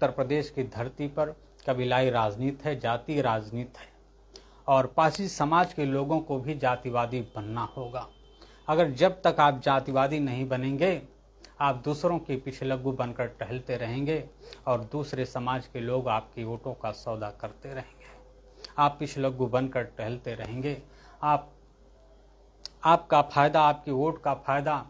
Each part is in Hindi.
उत्तर प्रदेश की धरती पर कबीलाई राजनीति है, जातीय राजनीति है और पासी समाज के लोगों को भी जातिवादी बनना होगा। अगर जब तक आप जातिवादी नहीं बनेंगे, आप दूसरों के पीछे लग्गू बनकर टहलते रहेंगे और दूसरे समाज के लोग आपकी वोटों का सौदा करते रहेंगे। आप पीछे लग्गू बनकर टहलते रहेंगे। आपका फायदा, आपकी वोट का फायदा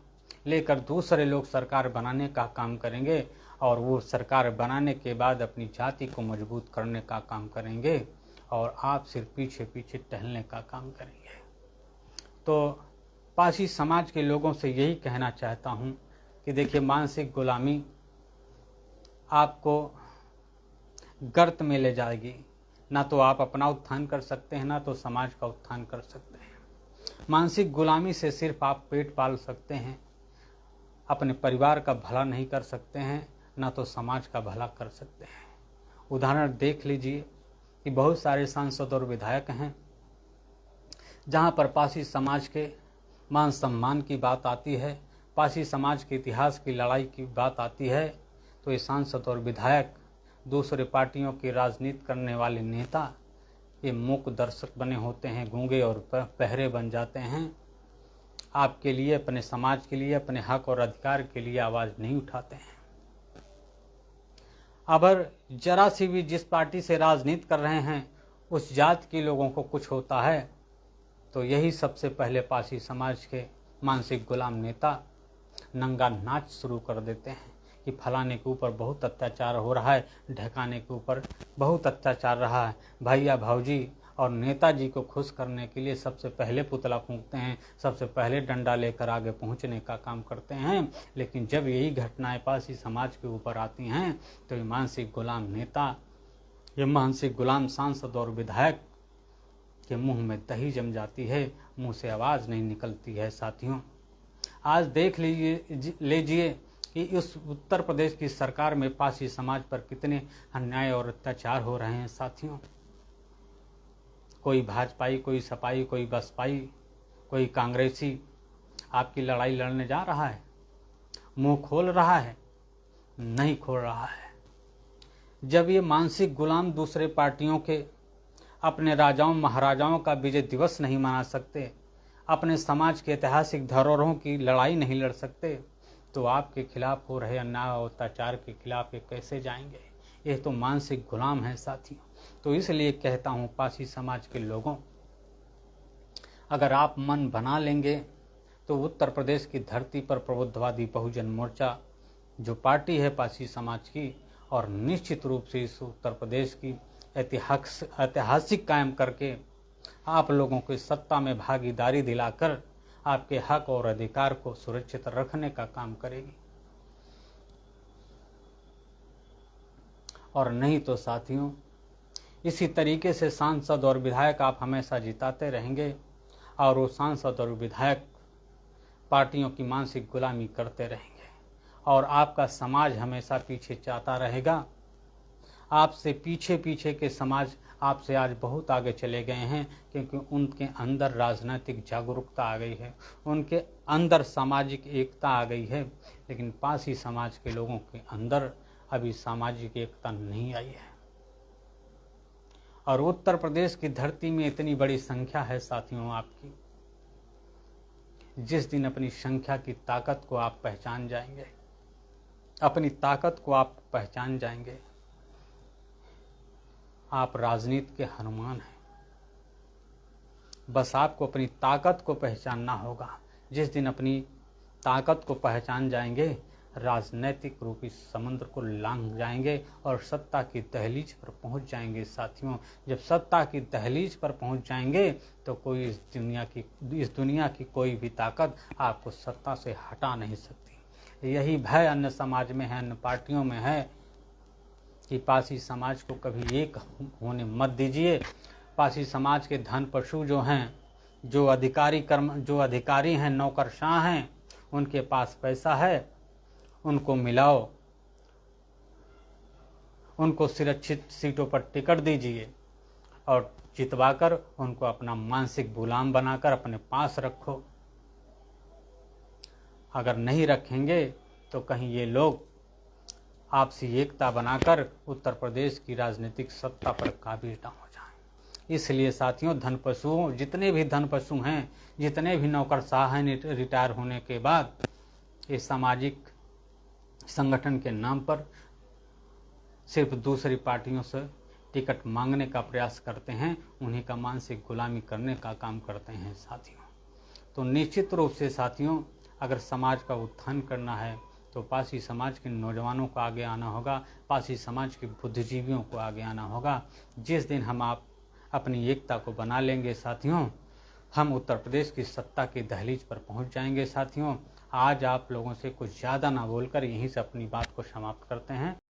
लेकर दूसरे लोग सरकार बनाने का काम करेंगे और वो सरकार बनाने के बाद अपनी जाति को मजबूत करने का काम करेंगे और आप सिर्फ पीछे पीछे टहलने का काम करेंगे। तो पासी समाज के लोगों से यही कहना चाहता हूँ कि देखिए, मानसिक गुलामी आपको गर्त में ले जाएगी। ना तो आप अपना उत्थान कर सकते हैं, ना तो समाज का उत्थान कर सकते हैं। मानसिक गुलामी से सिर्फ आप पेट पाल सकते हैं, अपने परिवार का भला नहीं कर सकते हैं, ना तो समाज का भला कर सकते हैं। उदाहरण देख लीजिए कि बहुत सारे सांसद और विधायक हैं, जहां पर पासी समाज के मान सम्मान की बात आती है, पासी समाज के इतिहास की लड़ाई की बात आती है, तो ये सांसद और विधायक दूसरे पार्टियों की राजनीति करने वाले नेता ये मूक दर्शक बने होते हैं, गूंगे और बहरे बन जाते हैं। आपके लिए, अपने समाज के लिए, अपने हक और अधिकार के लिए आवाज़ नहीं उठाते हैं। अगर जरा सी भी जिस पार्टी से राजनीति कर रहे हैं उस जात के लोगों को कुछ होता है तो यही सबसे पहले पासी समाज के मानसिक गुलाम नेता नंगा नाच शुरू कर देते हैं कि फलाने के ऊपर बहुत अत्याचार हो रहा है, ढकाने के ऊपर बहुत अत्याचार रहा है। भैया भाऊजी और नेताजी को खुश करने के लिए सबसे पहले पुतला फूंकते हैं, सबसे पहले डंडा लेकर आगे पहुंचने का काम करते हैं। लेकिन जब यही घटनाएं पासी समाज के ऊपर आती हैं तो ये मानसिक गुलाम नेता, ये मानसिक गुलाम सांसद और विधायक के मुंह में दही जम जाती है, मुंह से आवाज़ नहीं निकलती है। साथियों, आज देख लीजिए कि इस उत्तर प्रदेश की सरकार में पासी समाज पर कितने अन्याय और अत्याचार हो रहे हैं। साथियों, कोई भाजपाई, कोई सपाई, कोई बसपाई, कोई कांग्रेसी आपकी लड़ाई लड़ने जा रहा है, मुंह खोल रहा है? नहीं खोल रहा है। जब ये मानसिक गुलाम दूसरे पार्टियों के अपने राजाओं महाराजाओं का विजय दिवस नहीं मना सकते, अपने समाज के ऐतिहासिक धरोहरों की लड़ाई नहीं लड़ सकते, तो आपके खिलाफ हो रहे अन्याय और अत्याचार के खिलाफ ये कैसे जाएंगे? ये तो मानसिक गुलाम है साथियों। तो इसलिए कहता हूँ पासी समाज के लोगों, अगर आप मन बना लेंगे तो उत्तर प्रदेश की धरती पर प्रबुद्धवादी बहुजन मोर्चा जो पार्टी है पासी समाज की, और निश्चित रूप से इस उत्तर प्रदेश की ऐतिहासिक कायम करके आप लोगों को सत्ता में भागीदारी दिलाकर आपके हक और अधिकार को सुरक्षित रखने का काम करेगी। और नहीं तो साथियों, इसी तरीके से सांसद और विधायक आप हमेशा जिताते रहेंगे और वो सांसद और विधायक पार्टियों की मानसिक गुलामी करते रहेंगे और आपका समाज हमेशा पीछे जाता रहेगा। आपसे पीछे पीछे के समाज आपसे आज बहुत आगे चले गए हैं, क्योंकि उनके अंदर राजनीतिक जागरूकता आ गई है, उनके अंदर सामाजिक एकता आ गई है। लेकिन पासी समाज के लोगों के अंदर अभी सामाजिक एकता नहीं आई है। और उत्तर प्रदेश की धरती में इतनी बड़ी संख्या है साथियों आपकी, जिस दिन अपनी संख्या की ताकत को आप पहचान जाएंगे, अपनी ताकत को आप पहचान जाएंगे, आप राजनीति के हनुमान हैं। बस आपको अपनी ताकत को पहचानना होगा। जिस दिन अपनी ताकत को पहचान जाएंगे, राजनीतिक रूपी समुद्र को लांघ जाएंगे और सत्ता की दहलीज पर पहुंच जाएंगे। साथियों, जब सत्ता की दहलीज पर पहुंच जाएंगे तो कोई इस दुनिया की कोई भी ताकत आपको सत्ता से हटा नहीं सकती। यही भय अन्य समाज में है, अन्य पार्टियों में है कि पासी समाज को कभी एक होने मत दीजिए। पासी समाज के धन पशु जो हैं, जो अधिकारी हैं, नौकरशाह हैं, उनके पास पैसा है, उनको मिलाओ, उनको सुरक्षित सीटों पर टिकट दीजिए और जितवाकर उनको अपना मानसिक गुलाम बनाकर अपने पास रखो। अगर नहीं रखेंगे तो कहीं ये लोग आपसी एकता बनाकर उत्तर प्रदेश की राजनीतिक सत्ता पर काबिज न हो जाए। इसलिए साथियों, धन पशुओं, जितने भी धन पशु हैं, जितने भी नौकरशाह हैं रिटायर होने के बाद, ये सामाजिक संगठन के नाम पर सिर्फ दूसरी पार्टियों से टिकट मांगने का प्रयास करते हैं, उन्हीं का मानसिक गुलामी करने का काम करते हैं साथियों। तो निश्चित रूप से साथियों, अगर समाज का उत्थान करना है तो पासी समाज के नौजवानों को आगे आना होगा, पासी समाज के बुद्धिजीवियों को आगे आना होगा। जिस दिन हम आप अपनी एकता को बना लेंगे साथियों, हम उत्तर प्रदेश की सत्ता की दहलीज पर पहुंच जाएंगे साथियों। आज आप लोगों से कुछ ज़्यादा ना बोलकर यहीं से अपनी बात को समाप्त करते हैं।